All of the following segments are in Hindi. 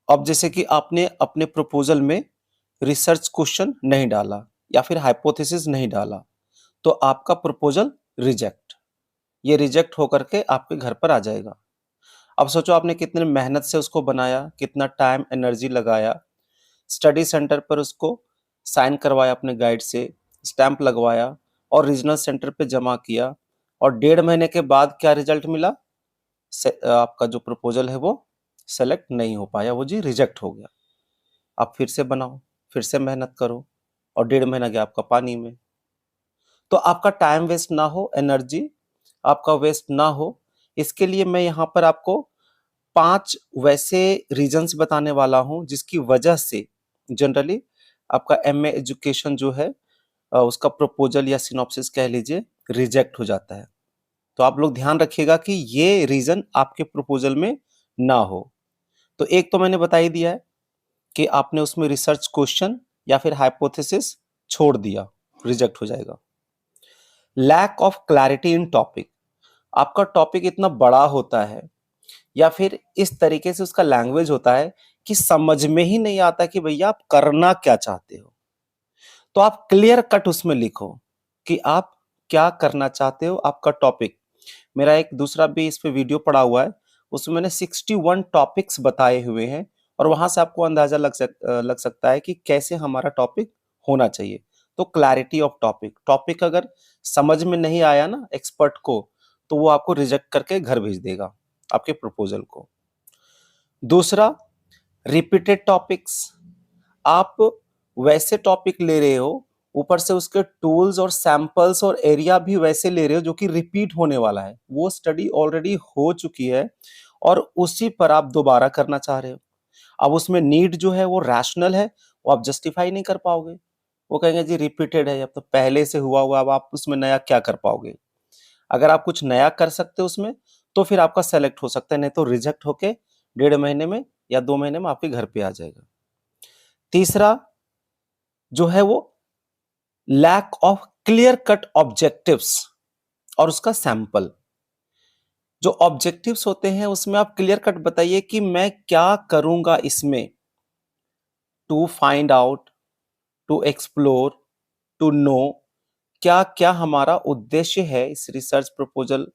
अब जैसे कि आपने अपने प्रपोजल में रिसर्च क्वेश्चन नहीं डाला या फिर हाइपोथेसिस नहीं डाला, तो आपका प्रपोजल रिजेक्ट, ये रिजेक्ट होकर के आपके घर पर आ जाएगा। अब सोचो आपने कितने मेहनत से उसको बनाया, कितना टाइम एनर्जी लगाया, स्टडी सेंटर पर उसको साइन करवाया अपने गाइड से, स्टैंप लगवाया और रीजनल सेंटर पे जमा किया, और 1.5 महीने के बाद क्या रिजल्ट मिला? आपका जो प्रपोजल है वो सेलेक्ट नहीं हो पाया, वो जी रिजेक्ट हो गया। आप फिर से बनाओ, फिर से मेहनत करो, और 1.5 महीना गया आपका पानी में। तो आपका टाइम वेस्ट ना हो, एनर्जी आपका वेस्ट ना हो, इसके लिए मैं यहाँ पर आपको 5 वैसे रीजंस बताने वाला हूँ जिसकी वजह से जनरली आपका एमए एजुकेशन जो है उसका प्रपोजल या सिनॉप्सिस कह लीजिए रिजेक्ट हो जाता है। तो आप लोग ध्यान रखिएगा कि ये रीजन आपके प्रपोजल में ना हो। तो एक तो मैंने बता ही दिया है कि आपने उसमें रिसर्च क्वेश्चन या फिर हाइपोथेसिस छोड़ दिया, रिजेक्ट हो जाएगा। Lack of clarity in topic, आपका टॉपिक इतना बड़ा होता है या फिर इस तरीके से उसका लैंग्वेज होता है कि समझ में ही नहीं आता कि भैया आप करना क्या चाहते हो। तो आप क्लियर कट उसमें लिखो कि आप क्या करना चाहते हो, आपका टॉपिक। मेरा एक दूसरा भी इस पे वीडियो पड़ा हुआ है, उसमें मैंने 61 टॉपिक्स बताए हुए हैं, और वहां से आपको अंदाजा लग सकता है कि कैसे हमारा टॉपिक होना चाहिए। तो क्लैरिटी ऑफ टॉपिक, टॉपिक अगर समझ में नहीं आया ना एक्सपर्ट को, तो वो आपको रिजेक्ट करके घर भेज देगा आपके प्रपोजल को। दूसरा, रिपीटेड टॉपिक्स, आप वैसे टॉपिक ले रहे हो, ऊपर से उसके टूल्स और सैंपल्स और एरिया भी वैसे ले रहे हो जो कि रिपीट होने वाला है, वो स्टडी ऑलरेडी हो चुकी है और उसी पर आप दोबारा करना चाह रहे हो। अब उसमें नीड जो है वो रैशनल है, वो आप जस्टिफाई नहीं कर पाओगे। वो कहेंगे जी रिपीटेड है, अब तो पहले से हुआ, अब आप उसमें नया क्या कर पाओगे। अगर आप कुछ नया कर सकते हो उसमें, तो फिर आपका सेलेक्ट हो सकता है, नहीं तो रिजेक्ट होके 1.5 महीने में या 2 महीने में आपके घर पे आ जाएगा। तीसरा जो है वो lack of clear cut objectives और उसका सैंपल। जो ऑब्जेक्टिव्स होते हैं उसमें आप क्लियर कट बताइए कि मैं क्या करूंगा इसमें, to find out, to explore, to know, क्या क्या हमारा उद्देश्य है इस रिसर्च प्रपोजल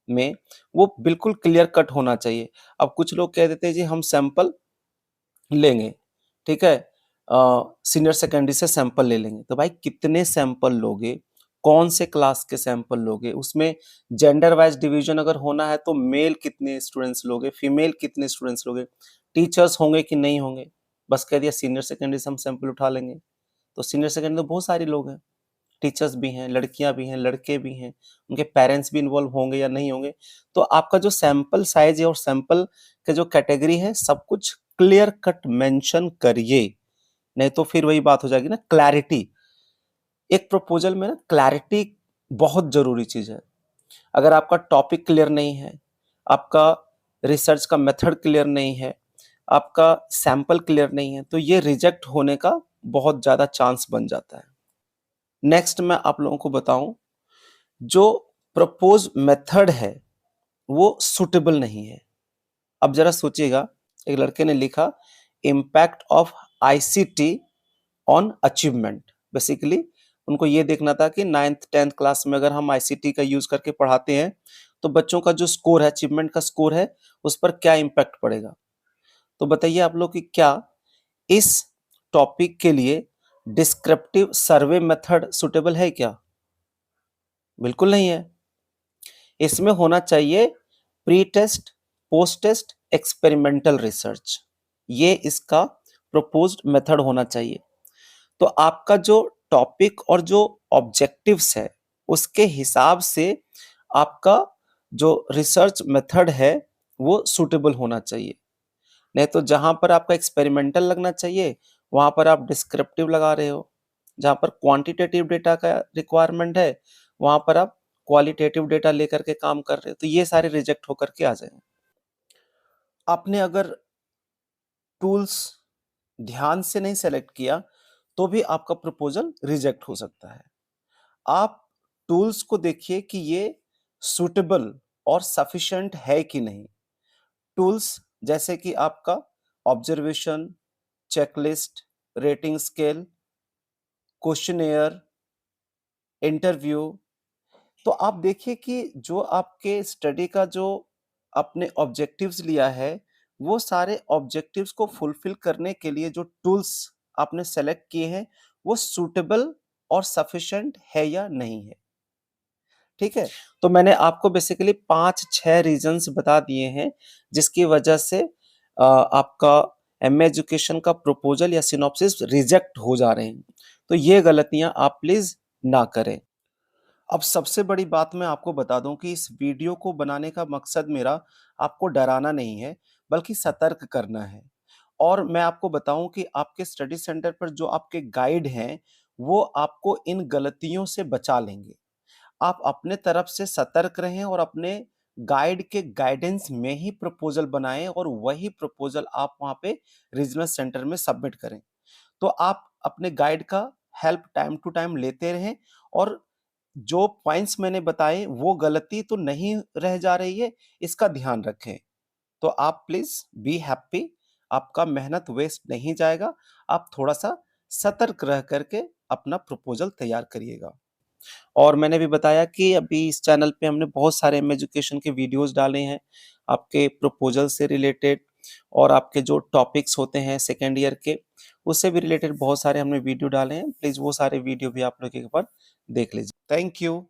में, वो बिल्कुल क्लियर कट होना चाहिए। अब कुछ लोग कह देते हैं जी हम सैंपल लेंगे, ठीक है, सीनियर सेकेंडरी से सैंपल ले लेंगे। तो भाई कितने सैंपल लोगे, कौन से क्लास के सैंपल लोगे, उसमें जेंडर वाइज डिवीजन अगर होना है तो मेल कितने स्टूडेंट्स लोगे, फीमेल कितने स्टूडेंट्स लोगे, टीचर्स होंगे कि नहीं होंगे। बस कह दिया सीनियर सेकेंडरी से हम सैंपल उठा लेंगे, तो सीनियर सेकेंडरी तो बहुत सारे लोग हैं, टीचर्स भी हैं, लड़कियां भी हैं, लड़के भी हैं, उनके पेरेंट्स भी इन्वॉल्व होंगे या नहीं होंगे। तो आपका जो सैंपल साइज है और सैंपल का जो कैटेगरी है सब कुछ क्लियर कट मेंशन करिए, नहीं तो फिर वही बात हो जाएगी ना, क्लैरिटी। एक प्रपोजल में ना क्लैरिटी बहुत जरूरी चीज है। अगर आपका टॉपिक क्लियर नहीं है, आपका रिसर्च का मेथड क्लियर नहीं है, आपका सैंपल क्लियर नहीं है, तो ये रिजेक्ट होने का बहुत ज्यादा चांस बन जाता है। नेक्स्ट मैं आप लोगों को बताऊं, जो प्रपोज मेथड है वो सुटेबल नहीं है। अब जरा सोचिएगा, एक लड़के ने लिखा impact of ICT on achievement. Basically उनको ये देखना था कि 9th 10th क्लास में अगर हम आईसीटी का यूज करके पढ़ाते हैं तो बच्चों का जो स्कोर है, अचीवमेंट का स्कोर है, उस पर क्या इम्पैक्ट पड़ेगा। तो बताइए आप लोग कि क्या इस टॉपिक के लिए डिस्क्रिप्टिव सर्वे मेथड सुटेबल है क्या? बिल्कुल नहीं है। इसमें होना चाहिए pre test, post test, experimental research, ये इसका प्रपोज्ड मेथड होना चाहिए। तो आपका जो टॉपिक और जो ऑब्जेक्टिव्स है उसके हिसाब से आपका जो रिसर्च मेथड है वो सुटेबल होना चाहिए। नहीं तो जहां पर आपका एक्सपेरिमेंटल लगना चाहिए वहां पर आप डिस्क्रिप्टिव लगा रहे हो, जहां पर क्वांटिटेटिव डेटा का रिक्वायरमेंट है वहां पर आप क्वालिटेटिव डेटा लेकर के काम कर रहे हो, तो ये सारे रिजेक्ट होकर के आ जाएंगे। आपने अगर टूल्स ध्यान से नहीं सेलेक्ट किया तो भी आपका प्रपोजल रिजेक्ट हो सकता है। आप टूल्स को देखिए कि ये सुटेबल और सफिशिएंट है कि नहीं। टूल्स जैसे कि आपका observation, checklist, rating scale, questionnaire, interview. तो आप देखिए कि जो आपके स्टडी का जो आपने ऑब्जेक्टिव्स लिया है, वो सारे ऑब्जेक्टिव्स को फुलफिल करने के लिए जो टूल्स आपने सेलेक्ट किए हैं, वो सूटेबल और सफिशिएंट है या नहीं है। ठीक है? तो मैंने आपको बेसिकली 5-6 रीज़न्स बता दिए हैं, जिसकी वजह से आपका एमए एजुकेशन का प्रपोज़ल या सिनॉप्सिस रिजेक्ट हो जा रहे हैं। तो ये गलतियाँ आप प्लीज़ ना करें। अब सबसे बड़ी बात मैं आपको बता दूँ कि इस वीडियो को बनाने का मकसद मेरा आपको डराना नहीं है, बल्कि सतर्क करना है। और मैं आपको बताऊँ कि आपके स्टडी सेंटर पर जो आपके गाइड हैं, वो आपको इन गलतियों से बचा लेंगे। आप अपने तरफ से सतर्क रहें और अपने गाइड के गाइडेंस में ही प्रपोज़ल बनाएँ और वही प्रपोज़ल आप वहाँ पे रीजनल सेंटर में सबमिट करें। तो आप अपने गाइड का हेल्प टाइम टू टाइम लेते रहें और जो पॉइंट्स मैंने बताए वो गलती तो नहीं रह जा रही है, इसका ध्यान रखें। तो आप प्लीज़ बी हैप्पी, आपका मेहनत वेस्ट नहीं जाएगा। आप थोड़ा-सा सतर्क रह कर के अपना प्रपोज़ल तैयार करिएगा। और मैंने भी बताया कि अभी इस चैनल पे हमने बहुत सारे एजुकेशन के वीडियोज़ डाले हैं, आपके प्रपोज़ल से रिलेटेड और आपके जो टॉपिक्स होते हैं सेकंड ईयर के, उससे भी रिलेटेड बहुत सारे हमने वीडियो डाले हैं। प्लीज़ वो सारे वीडियो भी आप लोग एक बार देख लीजिए। Thank you.